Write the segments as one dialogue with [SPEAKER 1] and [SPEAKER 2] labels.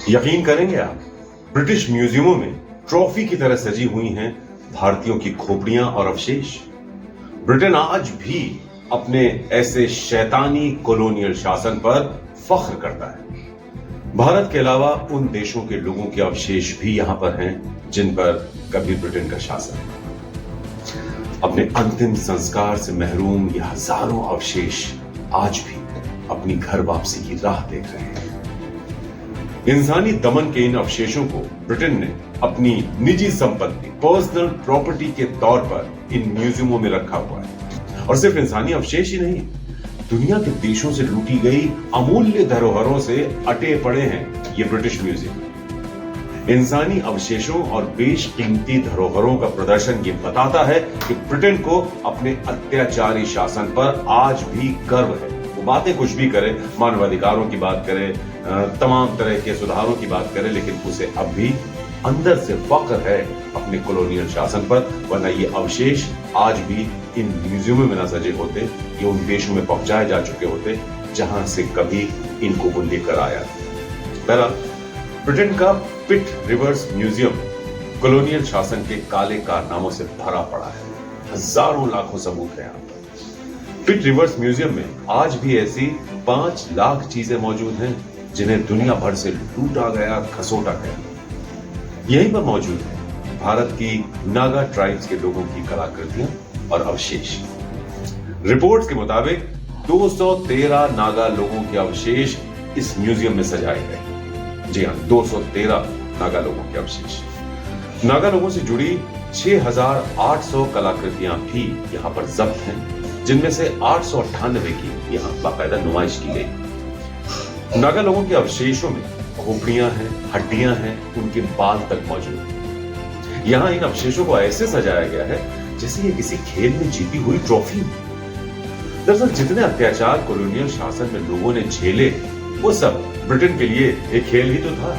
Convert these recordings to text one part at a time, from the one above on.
[SPEAKER 1] यकीन करेंगे आप, ब्रिटिश म्यूजियमों में ट्रॉफी की तरह सजी हुई हैं भारतीयों की खोपड़ियां और अवशेष। ब्रिटेन आज भी अपने ऐसे शैतानी कॉलोनियल शासन पर फख्र करता है। भारत के अलावा उन देशों के लोगों के अवशेष भी यहां पर हैं जिन पर कभी ब्रिटेन का शासन है। अपने अंतिम संस्कार से महरूम ये हजारों अवशेष आज भी अपनी घर वापसी की राह देख रहे हैं। इंसानी दमन के इन अवशेषों को ब्रिटेन ने अपनी निजी संपत्ति, पर्सनल प्रॉपर्टी के तौर पर इन म्यूजियमों में रखा हुआ है। और सिर्फ इंसानी अवशेष ही नहीं, दुनिया के देशों से लूटी गई अमूल्य धरोहरों से अटे पड़े हैं ये ब्रिटिश म्यूजियम। इंसानी अवशेषों और बेशकीमती धरोहरों का प्रदर्शन ये बताता है कि ब्रिटेन को अपने अत्याचारी शासन पर आज भी गर्व है। वो बातें कुछ भी करे, मानवाधिकारों की बात करे, तमाम तरह के सुधारों की बात करे, लेकिन उसे अब भी अंदर से फख्र है अपने कॉलोनियल शासन पर। वरना ये अवशेष आज भी इन म्यूजियमों में न सजे होते, ये उन देशों में पहुंचाए जा चुके होते जहां से कभी इनको वो लेकर आया। पहला, ब्रिटेन का पिट रिवर्स म्यूजियम कॉलोनियल शासन के काले कारनामों से भरा पड़ा है। हजारों लाखों सबूत है यहाँ पर। पिट रिवर्स म्यूजियम में आज भी ऐसी 5 लाख चीजें मौजूद हैं जिन्हें दुनिया भर से लूटा गया, खसोटा गया। यहीं पर मौजूद है भारत की नागा ट्राइब्स के लोगों की कलाकृतियां और अवशेष। रिपोर्ट्स के मुताबिक 213 नागा लोगों के अवशेष इस म्यूजियम में सजाए गए। जी हां, 213 नागा लोगों के अवशेष। नागा लोगों से जुड़ी 6800 कलाकृतियां भी यहां पर जब्त हैं, जिनमें से 898 की यहां बाकायदा नुमाइश की गई। नागा लोगों के अवशेषों में खोपड़ियां हैं, हड्डियां हैं, उनके बाल तक मौजूद हैं। यहां इन अवशेषों को ऐसे सजाया गया है जैसे ये किसी खेल में जीती हुई ट्रॉफी हो। दरअसल जितने अत्याचार कॉलोनियल शासन में लोगों ने झेले, वो सब ब्रिटेन के लिए एक खेल ही तो था।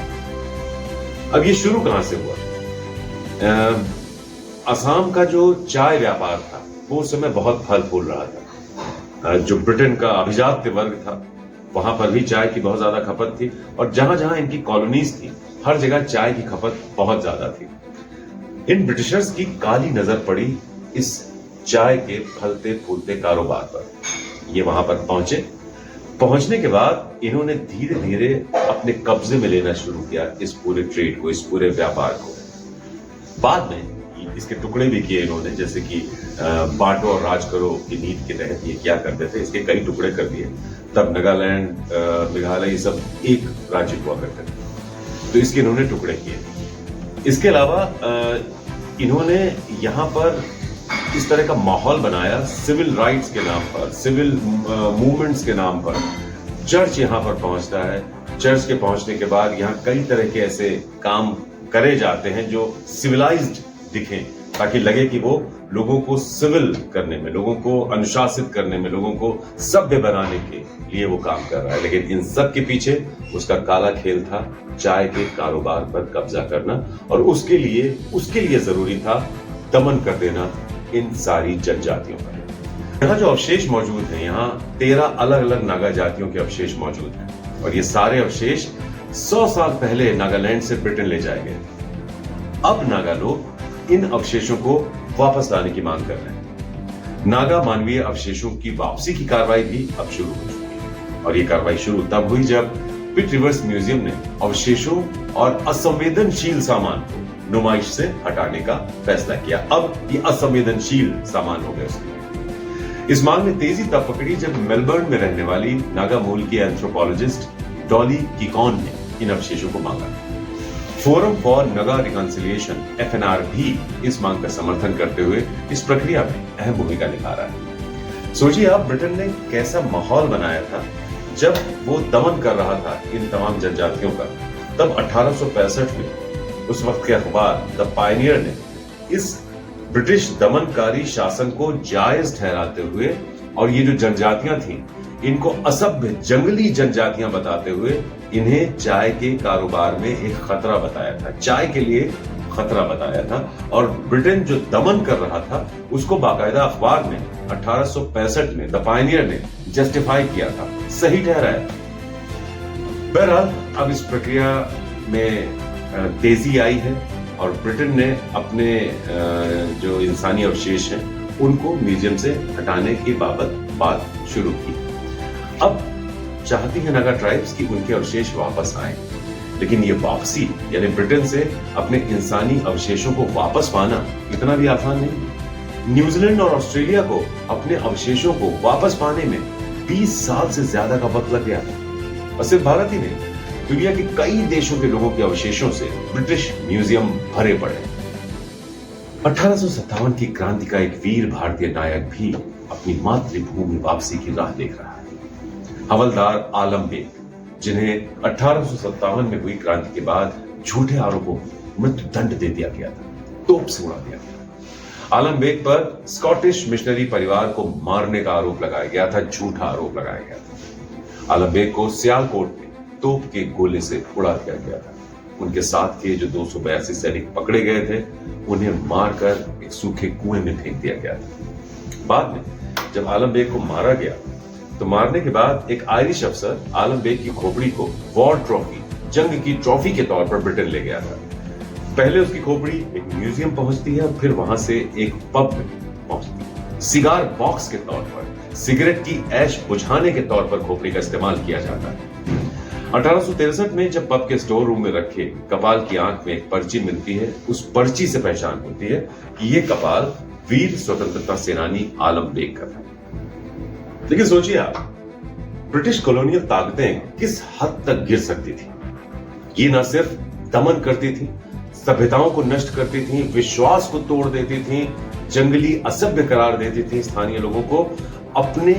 [SPEAKER 1] अब ये शुरू कहां से हुआ? असम का जो चाय व्यापार था वो उस समय बहुत फल फूल रहा था। जो ब्रिटेन का अभिजात्य वर्ग था वहां पर भी चाय की बहुत ज्यादा खपत थी, और जहां जहां इनकी कॉलोनीज थी हर जगह चाय की खपत बहुत ज्यादा थी। इन ब्रिटिशर्स की काली नजर पड़ी इस चाय के फलते फूलते कारोबार पर। ये वहां पर पहुंचने के बाद इन्होंने धीरे धीरे अपने कब्जे में लेना शुरू किया इस पूरे ट्रेड को, इस पूरे व्यापार को। बाद में इसके टुकड़े भी किए इन्होंने, जैसे कि बांटो और राज करो की नीति के तहत ये क्या करते थे, इसके कई टुकड़े कर दिए। तब नागालैंड, मेघालय, ये सब एक राज्य हुआ करते थे, तो इसके इन्होंने टुकड़े किए। इसके अलावा इन्होंने यहाँ पर इस तरह का माहौल बनाया सिविल राइट्स के नाम पर, सिविल मूवमेंट्स के नाम पर। चर्च यहाँ पर पहुंचता है। चर्च के पहुंचने के बाद यहाँ कई तरह के ऐसे काम करे जाते हैं जो सिविलाइज्ड दिखें, ताकि लगे कि वो लोगों को सिविल करने में, लोगों को अनुशासित करने में, लोगों को सभ्य बनाने के लिए वो काम कर रहा है। लेकिन इन सब के पीछे उसका काला खेल था चाय के कारोबार पर कब्जा करना, और उसके लिए जरूरी था दमन कर देना इन सारी जनजातियों पर। यहाँ जो अवशेष मौजूद हैं, यहाँ 13 अलग अलग नागा जातियों के अवशेष मौजूद हैं, और ये सारे अवशेष 100 साल पहले नागालैंड से ब्रिटेन ले जाए गए। अब नागा लोग इन अवशेषों को वापस लाने की मांग कर रहे हैं। नागा मानवीय अवशेषों की वापसी की कार्रवाई भी अब शुरू हो चुकी है, और ये कार्रवाई शुरू तब हुई जब पिट रिवर्स म्यूजियम ने अवशेषों और असंवेदनशील सामान को नुमाइश से हटाने का फैसला किया। अब ये असंवेदनशील सामान हो गया उसके। इस मांग ने तेजी तब पकड़ी जब मेलबर्न में रहने वाली नागा मूल की एंथ्रोपोलॉजिस्ट डॉली किकॉन ने इन अवशेषों को मांगा। Forum for Naga reconciliation FNR भी इस मांग का समर्थन करते हुए इस प्रक्रिया में अहम भूमिका निभा रहा है। सोचिए आप, ब्रिटेन ने कैसा माहौल बनाया था जब वो दमन कर रहा था इन तमाम जनजातियों का। तब 1865 में उस वक्त के अखबार द पायनियर ने इस ब्रिटिश दमनकारी शासन को जायज ठहराते हुए, और ये जो जनजातियां थीं इनको असभ्य जंगली जनजातियां बताते हुए, इन्हें चाय के कारोबार में एक खतरा बताया था, चाय के लिए खतरा बताया था। और ब्रिटेन जो दमन कर रहा था उसको बाकायदा अखबार में 1865 में द पायनियर ने जस्टिफाई किया था, सही ठहराया था। बहरहाल अब इस प्रक्रिया में तेजी आई है और ब्रिटेन ने अपने जो इंसानी अवशेष हैं उनको म्यूजियम से हटाने की बाबत बात शुरू की। अब चाहती है नागा ट्राइब्स कि उनके अवशेष वापस आए, लेकिन ये वापसी यानी ब्रिटेन से अपने इंसानी अवशेषों को वापस पाना इतना भी आसान नहीं। न्यूजीलैंड और ऑस्ट्रेलिया को अपने अवशेषों को वापस पाने में 20 साल से ज्यादा का वक्त लग गया था। और सिर्फ भारत ही नहीं, दुनिया के कई देशों के लोगों के अवशेषों से ब्रिटिश म्यूजियम भरे पड़े। 1857 की क्रांति का एक वीर भारतीय नायक भी अपनी मातृभूमि वापसी की राह देख रहा है। हवलदार आलम बेग, जिन्हें 1857 में हुई क्रांति के बाद झूठे आरोपों में मृत्यु दंड दे दिया गया था, तोप से उड़ा दिया गया। आलम बेग पर स्कॉटिश मिशनरी परिवार को मारने का आरोप लगाया गया था, झूठा आरोप लगाया गया था। आलम बेग को सियालकोट में तोप के गोले से उड़ा दिया गया था। उनके साथ के जो 282 सैनिक पकड़े गए थे, उन्हें मारकर एक सूखे कुएं में फेंक दिया गया था। बाद में जब आलम बेग को मारा गया तो मारने के बाद एक आयरिश अफसर आलम बेग की खोपड़ी को वॉर ट्रॉफी, जंग की ट्रॉफी के तौर पर ब्रिटेन ले गया था। पहले उसकी खोपड़ी एक म्यूजियम पहुंचती है, फिर वहां से एक पब में पहुंचती है। सिगार बॉक्स के तौर पर, सिगरेट की ऐश बुझाने के तौर पर खोपड़ी का इस्तेमाल किया जाता है। 1863 में जब पब के स्टोर रूम में रखे कपाल की आंख में एक पर्ची मिलती है, उस पर्ची से पहचान होती है कि यह कपाल वीर स्वतंत्रता सेनानी आलम बेग का था। लेकिन सोचिए आप, ब्रिटिश कॉलोनियल ताकतें किस हद तक गिर सकती थी। ये ना सिर्फ दमन करती थी, सभ्यताओं को नष्ट करती थी, विश्वास को तोड़ देती थी, जंगली असभ्य करार देती थी स्थानीय लोगों को। अपने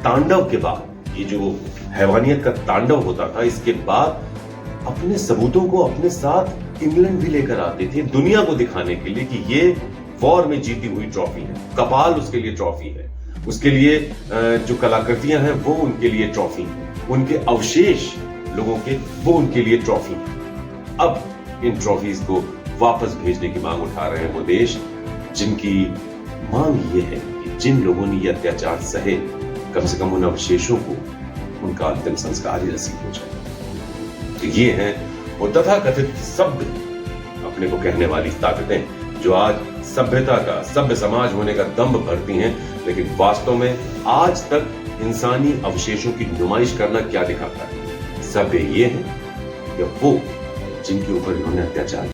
[SPEAKER 1] तांडव के बाद, ये जो हैवानियत का तांडव होता था, इसके बाद अपने सबूतों को अपने साथ इंग्लैंड भी लेकर आते थे, दुनिया को दिखाने के लिए कि ये वॉर में जीती हुई ट्रॉफी है, कपाल उसके लिए ट्रॉफी है, उसके लिए जो कलाकृतियां हैं वो उनके लिए ट्रॉफी है, उनके अवशेष लोगों के वो उनके लिए ट्रॉफी है। अब इन ट्रॉफीज को वापस भेजने की मांग उठा रहे हैं वो देश जिनकी मांग ये है कि जिन लोगों ने ये अत्याचार सहे, कम से कम उन अवशेषों को उनका अंतिम संस्कार ही नसीब हो जाए। तो ये हैं वो तथाकथित सभ्य, अपने को कहने वाली ताकतें, जो आज सभ्यता का, सभ्य समाज होने का दंभ भरती हैं, लेकिन वास्तव में आज तक इंसानी अवशेषों की नुमाइश करना क्या दिखाता है? सभ्य ये है या वो जिनके ऊपर इन्होंने अत्याचार